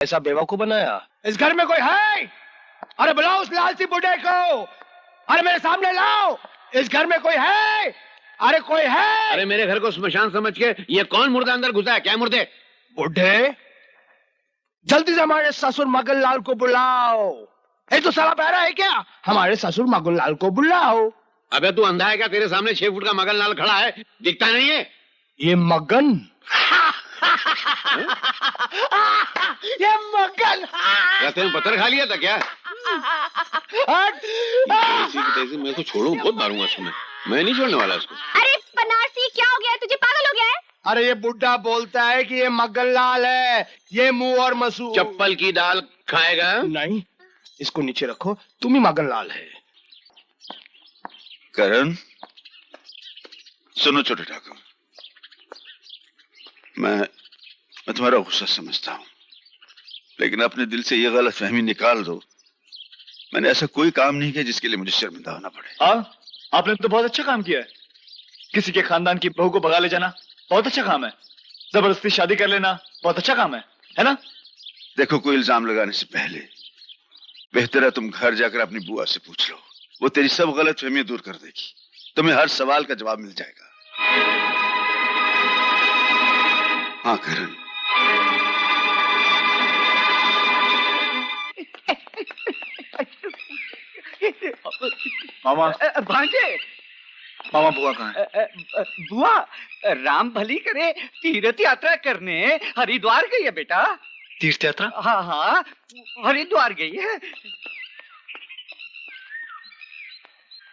ऐसा बेवकूफ बनाया। इस घर में कोई है? अरे बुलाओ उस लालची बुढ़े को। अरे मेरे सामने लाओ। इस घर में कोई है? अरे कोई है? अरे मेरे घर को स्मशान समझ के ये कौन मुर्दा अंदर घुसा है? क्या मुर्दे? बुढ़े, जल्दी से हमारे ससुर मगनलाल को बुलाओ। ये तो साला बहरा है क्या? हमारे ससुर मगनलाल को बुलाओ। अबे तू अंधा है क्या? तेरे सामने 6 फुट का मगनलाल खड़ा है, दिखता नहीं है? ये मगन ये मगन क्या तेरे पत्थर खा लिया था क्या? मैं तो छोड़ू, बहुत मारूंगा इसको। मैं नहीं छोड़ने वाला इसको। अरे बनारसी, क्या हो गया है तुझे? पागल हो गया है? अरे ये बुढ़ा बोलता है कि ये मगनलाल है, ये मुंह और मसूर। चप्पल की दाल खाएगा? नहीं, इसको नीचे रखो, तुम ही मगनलाल है। करण, सुनो छोटे ठाकुर, मैं तुम्हारा गुस्सा समझता हूं, लेकिन अपने दिल से ये गलत फहमी निकाल दो। मैंने ऐसा कोई काम नहीं किया जिसके लिए मुझे शर्मिंदा होना पड़े। हाँ, आपने तो बहुत अच्छा काम किया है। किसी के खानदान की बहू को भगा ले जाना बहुत अच्छा काम है। जबरदस्ती शादी कर लेना बहुत अच्छा काम है ना? देखो, कोई इल्जाम लगाने से पहले बेहतर है तुम घर जाकर अपनी बुआ से पूछ लो। वो तेरी सब गलत फहमियां दूर कर देगी। तुम्हें हर सवाल का जवाब मिल जाएगा। हाँ करण, मामा। भांजे, मामा बुआ कहाँ है? बुआ राम भली करे, तीर्थ यात्रा करने हरिद्वार गई है बेटा। तीर्थ यात्रा? हाँ हाँ, हरिद्वार गई है।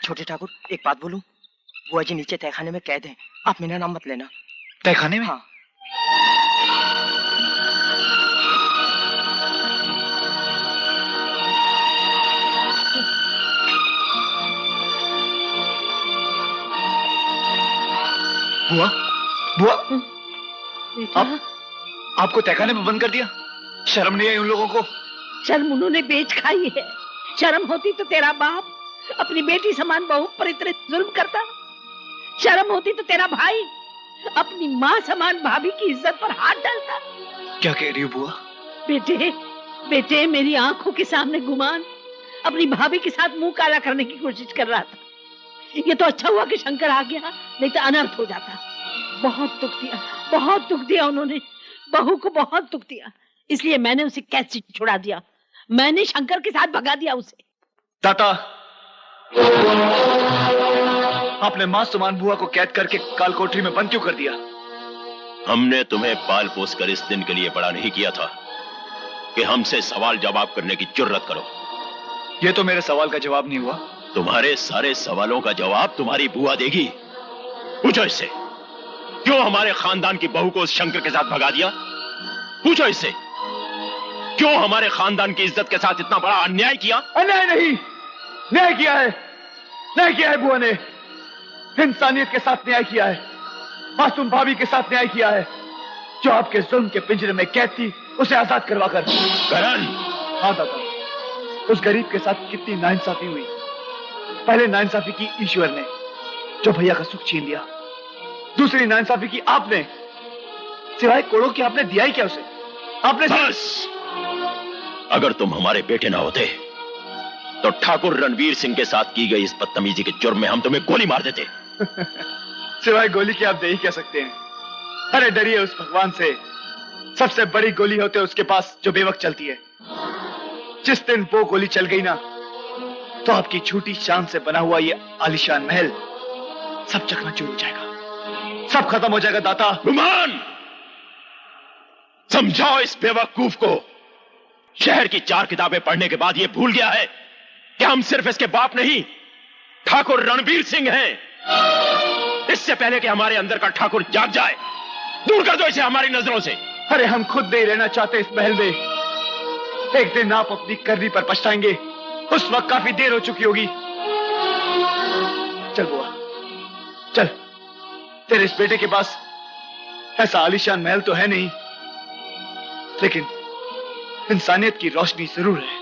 छोटे ठाकुर, एक बात बोलूं? बुआ जी नीचे तहखाने में कैद हैं, आप मेरा नाम मत लेना। तहखाने में? हाँ। बुआ, बुआ, आपको तहखाने में बंद कर दिया? शर्म नहीं आई उन लोगों को? शर्म उन्होंने बेच खाई है। शर्म होती तो तेरा बाप अपनी बेटी समान बहू पर इतने जुल्म करता। शर्म होती तो तेरा भाई अपनी माँ समान भाभी की इज्जत पर हाथ डालता। क्या कह रही हो बुआ? बेटे, बेटे, मेरी आंखों के सामने गुमान अपनी भाभी के साथ मुंह काला करने की कोशिश कर रहा था। ये तो अच्छा हुआ कि शंकर आ गया, नहीं तो अनर्थ हो जाता। बहुत दुख दिया, बहुत दुख दिया उन्होंने। बहू को बहुत दुख दिया, इसलिए मैंने उसे कैद से छुड़ा दिया। मैंने शंकर के साथ भगा दिया उसे। ताता, आपने मां समान बुआ को कैद करके काल कोठरी में बंद क्यों कर दिया? हमने तुम्हें पाल पोस कर इस दिन के लिए बड़ा नहीं किया था कि हमसे सवाल जवाब करने की जुर्रत करो। ये तो मेरे सवाल का जवाब नहीं हुआ। तुम्हारे सारे सवालों का जवाब तुम्हारी बुआ देगी। पूछो इससे, क्यों हमारे खानदान की बहू को उस शंकर के साथ भगा दिया? पूछो इससे, क्यों हमारे खानदान की इज्जत के साथ इतना बड़ा अन्याय किया? अन्याय नहीं, न्याय किया है, न्याय किया है बुआ ने। इंसानियत के साथ न्याय किया है, मासूम भाभी के साथ न्याय किया है, जो आपके जुल्म के पिंजरे में कैद थी, उसे आजाद करवाकर। करण! हाँ दादा, उस गरीब के साथ कितनी नाइंसाफी हुई। पहले नाइंसाफी की ईश्वर ने, जो भैया का सुख छीन लिया। दूसरी नाइंसाफी की आपने, सिवाय कोड़ों की आपने दिया ही क्या उसे? आपने बस! अगर तुम हमारे बेटे ना होते तो ठाकुर रणवीर सिंह के साथ की गई इस बदतमीजी के जुर्म में हम तुम्हें गोली मार देते। सिवाय गोली के आप दे ही कह सकते हैं। अरे डरिए उस भगवान से, सबसे बड़ी गोली होते उसके पास जो बेवक्त चलती है। जिस दिन वो गोली चल गई ना, तो आपकी छोटी शान से बना हुआ ये आलीशान महल सब चकनाचूर हो जाएगा, सब खत्म हो जाएगा। दाता गुमान, समझाओ इस बेवकूफ को। शहर की 4 किताबें पढ़ने के बाद ये भूल गया है कि हम सिर्फ इसके बाप नहीं, ठाकुर रणवीर सिंह हैं। इससे पहले कि हमारे अंदर का ठाकुर जाग जाए, दूर कर दो इसे हमारी नजरों से। अरे हम खुद नहीं रहना चाहते इस महल में। एक दिन आप अपनी करनी पर पछताएंगे, उस वक्त काफी देर हो चुकी होगी। चल बुआ, चल। तेरे इस बेटे के पास ऐसा आलीशान महल तो है नहीं, लेकिन इंसानियत की रोशनी जरूर है।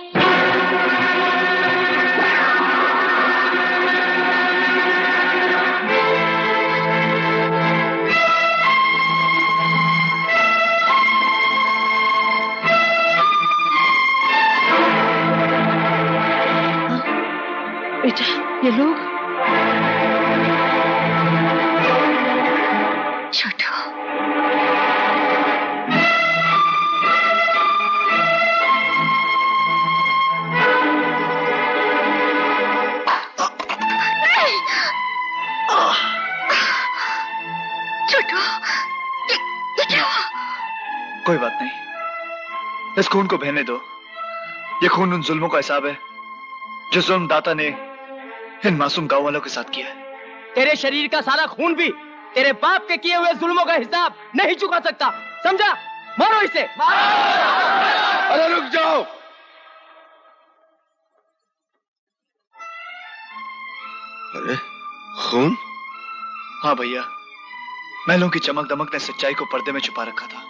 ये लोग छोटू, छोटू, ये क्या हुआ? कोई बात नहीं, इस खून को बहने दो। ये खून उन जुल्मों का हिसाब है जो जुल्म दाता ने इन मासूम गांव वालों के साथ किया है। तेरे शरीर का सारा खून भी तेरे बाप के किए हुए जुल्मों का हिसाब नहीं चुका सकता, समझा? मारो इसे। अरे रुक जाओ। अरे खून? हाँ भैया, महलों की चमक दमक ने सच्चाई को पर्दे में छुपा रखा था।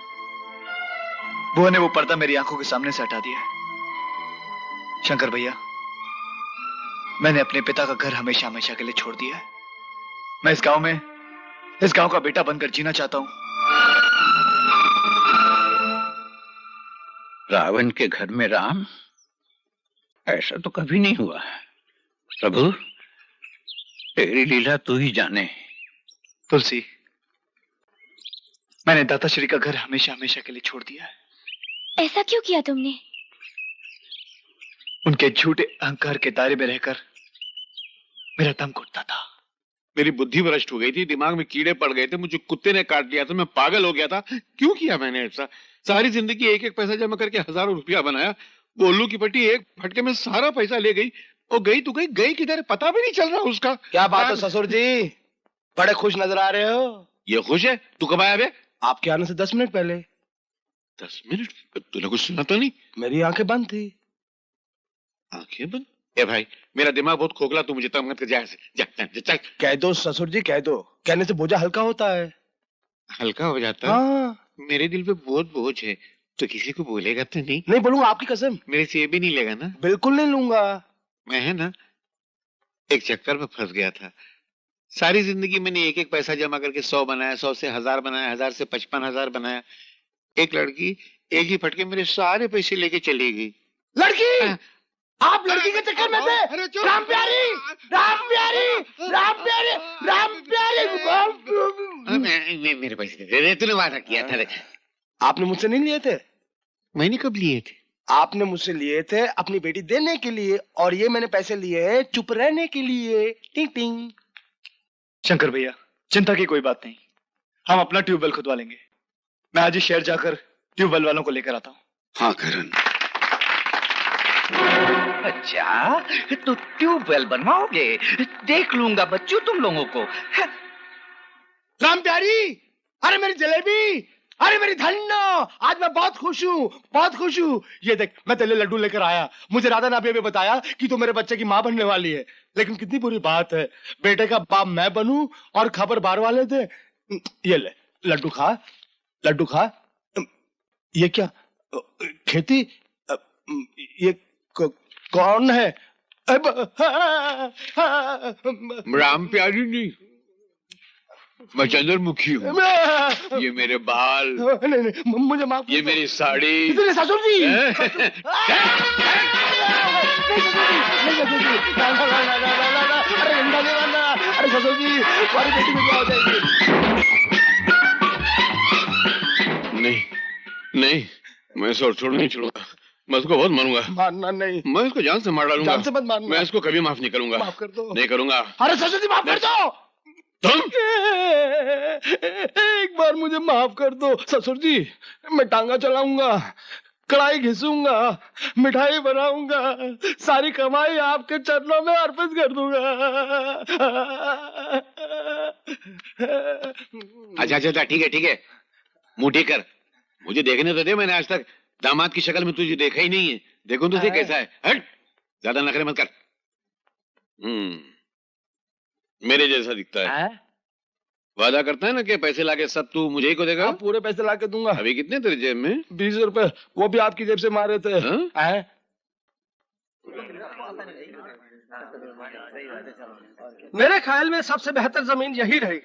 बुआ ने वो पर्दा मेरी आंखों के सामने से हटा दिया है। शंकर भैया, मैंने अपने पिता का घर हमेशा हमेशा के लिए छोड़ दिया है। मैं इस गांव का बेटा बनकर जीना चाहता हूं। रावण के घर में राम? ऐसा तो कभी नहीं हुआ। प्रभु, तेरी लीला तू ही जाने। तुलसी, मैंने दाताश्री का घर हमेशा हमेशा के लिए छोड़ दिया है। ऐसा क्यों किया तुमने? उनके झूठे अहंकार के दायरे में रहकर मेरा दम घुटता था। मेरी बुद्धि भ्रष्ट हो गई थी, दिमाग में कीड़े पड़ गए थे, मुझे कुत्ते ने काट लिया था, मैं पागल हो गया था। क्यों किया मैंने ऐसा? सारी जिंदगी एक एक पैसा जमा करके हजारों रुपया बनाया। गोलू की पट्टी एक फटके में सारा पैसा ले गई। और गई तो गई किधर पता भी नहीं चल रहा उसका। क्या बात है ससुर जी, बड़े खुश नजर आ रहे हो। ये खुश है? तू कब आया बे? आपके आने से 10 मिनट पहले। 10 मिनट? तूने कुछ सुना तो नहीं? मेरी आंखें बंद थी। आंखें बंद? ए भाई, मेरा दिमाग बहुत खोखला, तू मुझे तंग मत कर। जा चल। कह दो ससुर जी, कह दो। कहने से बोझा हल्का होता है। हल्का हो जाता है? हाँ। मेरे दिल पे बहुत बोझ है। तो किसी को बोलेगा तो नहीं? नहीं बोलूंगा, आपकी कसम। मेरे से ये भी नहीं लेगा ना? बिल्कुल नहीं लूंगा। मैं है ना, एक चक्कर में फंस गया था। सारी जिंदगी मैंने एक एक पैसा जमा करके 100 बनाया, 100 से 1000 बनाया, 1000 से 55,000 बनाया। एक लड़की एक ही फटके मेरे सारे पैसे लेके चली गई। लड़की? आप लड़की के चक्कर में थे? राम प्यारी, राम प्यारी, राम प्यारी, राम प्यारी। मेरे पैसे दे दे, तूने वादा किया था। आपने मुझसे नहीं लिए थे? मैंने कब लिए थे? आपने मुझसे लिए थे अपनी बेटी देने के लिए, और ये मैंने पैसे लिए हैं चुप रहने के लिए। टिंग टिंग। शंकर भैया, चिंता की कोई बात नहीं, हम अपना ट्यूबवेल खुदवा लेंगे। मैं आज ही शहर जाकर ट्यूबवेल वालों को लेकर आता हूँ। हाँ करण। अच्छा, तो ट्यूबवेल बनवाओगे? देख लूंगा बच्चों तुम लोगों को। राम प्यारी, अरे मेरी जलेबी, अरे मेरी धन्नो, आज मैं बहुत खुश हूँ, बहुत खुश हूँ। ये देख, मैं तेरे लिए लड्डू लेकर आया। मुझे राधा नाबिया ने बताया कि तू मेरे बच्चे की माँ बनने वाली है। लेकिन कितनी बुरी बात है, बेटे का बाप मैं बनूं और खबर बाहर वाले दे। ये ले लड्डू खा, लड्डू खा। ये क्या खेती? ये कौन है? राम प्यारी नहीं, मैं चंद्रमुखी हूँ। ये मेरे बाल। नहीं नहीं, मुझे माफ। ये मेरी साड़ी। इतने ससुर जी। अरे ससुर जी, हमारी बेटी में क्या हो जाएगी? नहीं नहीं, मैं इसको छोड़ नहीं छोड़ूंगा। मैं उसको बहुत मारूंगा। मारना नहीं, मैं इसको जान से मार डालूंगा। जान से मत मारना। मैं इसको कभी माफ नहीं करूंगा। माफ कर दो। नहीं करूंगा। अरे ससुर जी माफ कर दो। तुम एक बार मुझे माफ कर दो ससुर जी। मैं टांगा चलाऊंगा, कढ़ाई घिसूंगा, मिठाई बनाऊंगा, सारी कमाई आपके चरणों में अर्पित कर दूंगा। अच्छा ठीक है, मुंह ठीक कर। मुझे देखने तो दे, मैंने आज तक दामाद की शक्ल में तुझे देखा ही नहीं है। देखो तो देख कैसा है। हट, ज्यादा नखरे मत कर। मेरे जैसा दिखता है। वादा करता है ना कि पैसे लाके सब तू मुझे ही को देगा। आप पूरे पैसे लाके दूंगा। अभी कितने तेरे जेब में? 20 रुपए, वो भी आपकी जेब से मारे थे। मेरे ख्याल में सबसे बेहतर जमीन यही रहेगी,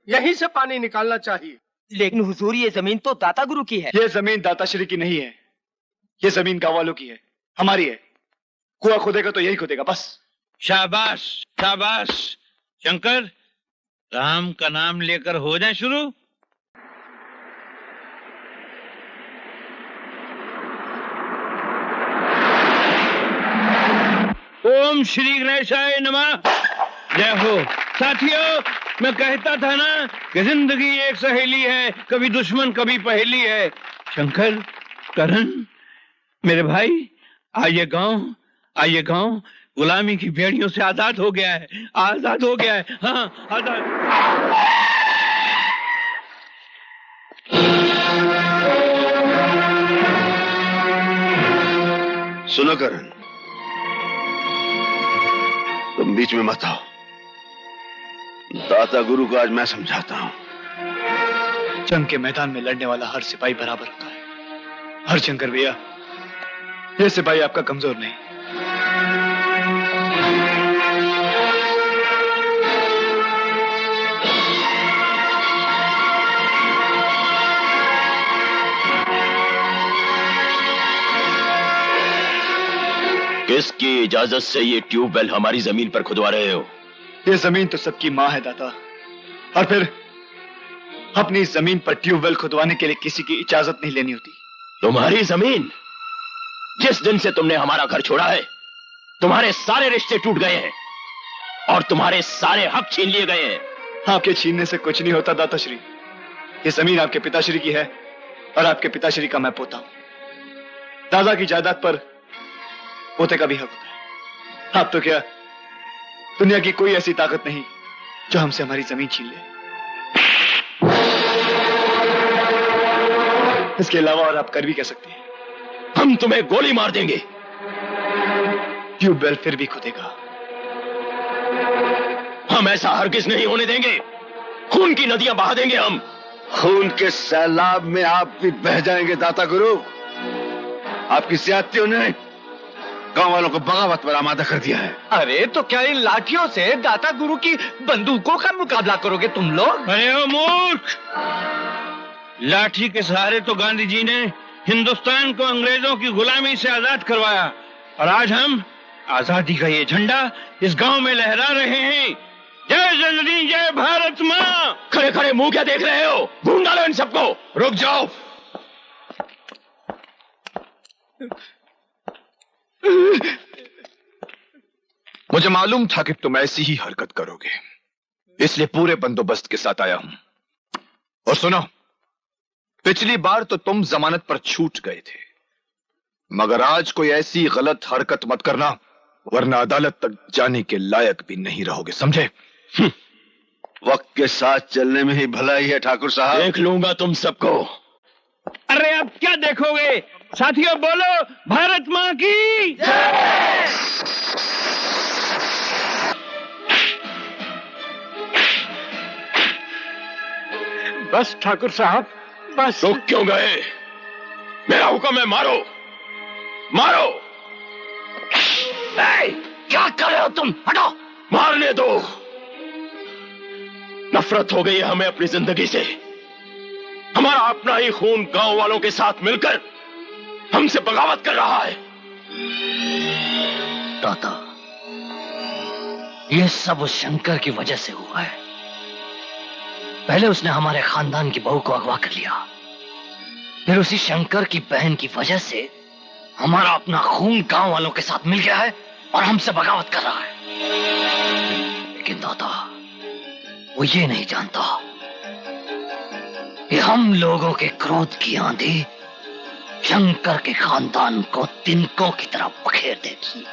यहीं से पानी निकालना चाहिए। लेकिन हुजूर, ये जमीन तो दाता गुरु की है। ये जमीन दाताश्री की नहीं है, ये जमीन गांव वालों की है, हमारी है। कुआं खोदेगा तो यही खोदेगा बस। शाबाश शाबाश। शंकर, राम का नाम लेकर हो जाए शुरू। ओम श्री गणेशाय नमः। जय हो। साथियों, मैं कहता था ना कि जिंदगी एक सहेली है, कभी दुश्मन कभी पहेली है। शंकर, करण, मेरे भाई, आइए गांव गुलामी की बेड़ियों से आजाद हो गया है, आजाद हो गया है। हाँ, आजाद। सुनो करण, तुम बीच में मत आओ। दाता गुरु को आज मैं समझाता हूं। जंग के मैदान में लड़ने वाला हर सिपाही बराबर होता है। हर शंकर भैया, ये सिपाही आपका कमजोर नहीं। किसकी इजाजत से ये ट्यूबवेल हमारी जमीन पर खुदवा रहे हो? ये जमीन तो सबकी मां है दाता, और फिर अपनी जमीन पर ट्यूबवेल खुदवाने के लिए किसी की इजाजत नहीं लेनी होती। तुम्हारी जमीन? जिस दिन से तुमने हमारा घर छोड़ा है, तुम्हारे सारे रिश्ते टूट गए हैं और तुम्हारे सारे हक छीन लिए गए हैं। आपके छीनने से कुछ नहीं होता दाताश्री। ये जमीन आपके पिताश्री की है और आपके पिताश्री का मैं पोता हूं। दादा की जायदाद पर पोते का भी हक होता है। आप तो क्या, दुनिया की कोई ऐसी ताकत नहीं जो हमसे हमारी जमीन छीन ले। इसके अलावा और आप कर भी कह सकते हैं। हम तुम्हें गोली मार देंगे। ट्यूबवेल फिर भी खुदेगा। हम ऐसा हरगिज नहीं होने देंगे। खून की नदियां बहा देंगे हम। खून के सैलाब में आप भी बह जाएंगे दाता गुरु। आपकी ज्यादतियों ने गांव वालों को बगावत पर आमादा कर दिया है। अरे तो क्या इन लाठियों से दाता गुरु की बंदूकों का मुकाबला करोगे तुम लोग? अरे ओ मूर्ख, लाठी के सहारे तो गांधी जी ने हिंदुस्तान को अंग्रेजों की गुलामी से आजाद करवाया, और आज हम आजादी का ये झंडा इस गांव में लहरा रहे हैं। जय जननी, जय भारत माँ। खड़े खड़े मुंह क्या देख रहे हो? ढूंढ डालो इन सबको। रुक जाओ। मुझे मालूम था कि तुम ऐसी ही हरकत करोगे, इसलिए पूरे बंदोबस्त के साथ आया हूं। और सुनो, पिछली बार तो तुम जमानत पर छूट गए थे, मगर आज कोई ऐसी गलत हरकत मत करना, वरना अदालत तक जाने के लायक भी नहीं रहोगे, समझे? वक्त के साथ चलने में ही भलाई है ठाकुर साहब। देख लूंगा तुम सबको। अरे अब क्या देखोगे? साथियों बोलो, भारत माँ की जय। बस ठाकुर साहब, बस। रुक क्यों गए? मेरा हुक्म है, मारो मारो। क्या कर रहे हो तुम? हटो। मारने दो। नफरत हो गई है हमें अपनी जिंदगी से। हमारा अपना ही खून गांव वालों के साथ मिलकर हमसे बगावत कर रहा है। दादा, ये सब उस शंकर की वजह से हुआ है। पहले उसने हमारे खानदान की बहू को अगवा कर लिया, फिर उसी शंकर की बहन की वजह से हमारा अपना खून गांव वालों के साथ मिल गया है और हमसे बगावत कर रहा है। लेकिन दादा, वो ये नहीं जानता कि हम लोगों के क्रोध की आंधी शंकर के खानदान को तिनकों की तरह बखेर देगी।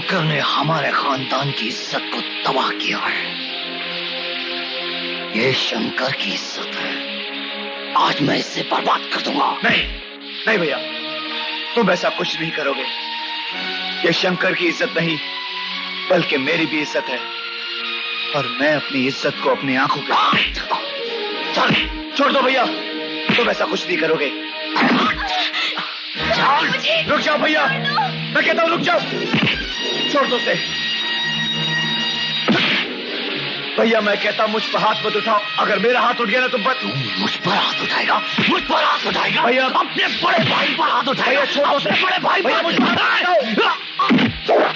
शंकर ने हमारे खानदान की इज्जत को तबाह किया है। ये शंकर की इज्जत है, आज मैं इसे बर्बाद कर दूंगा। नहीं नहीं भैया, तुम ऐसा कुछ नहीं करोगे। ये शंकर की इज्जत नहीं बल्कि मेरी भी इज्जत है, और मैं अपनी इज्जत को अपनी आंखों के छोड़ दो भैया, तुम ऐसा कुछ नहीं करोगे। रुक जाओ भैया, मैं कहता हूं रुक जाओ, छोड़ दो उसे। भैया मैं कहता हूं मुझ पर हाथ मत उठाओ, अगर मेरा हाथ उठ गया ना तो मुझ पर हाथ उठाएगा, मुझ पर हाथ उठाएगा भैया, अपने बड़े भाई पर हाथ उठाएगा, भैया छोड़ दो, अपने बड़े भाई भैया पर मुझ पर हाथ उठाओ।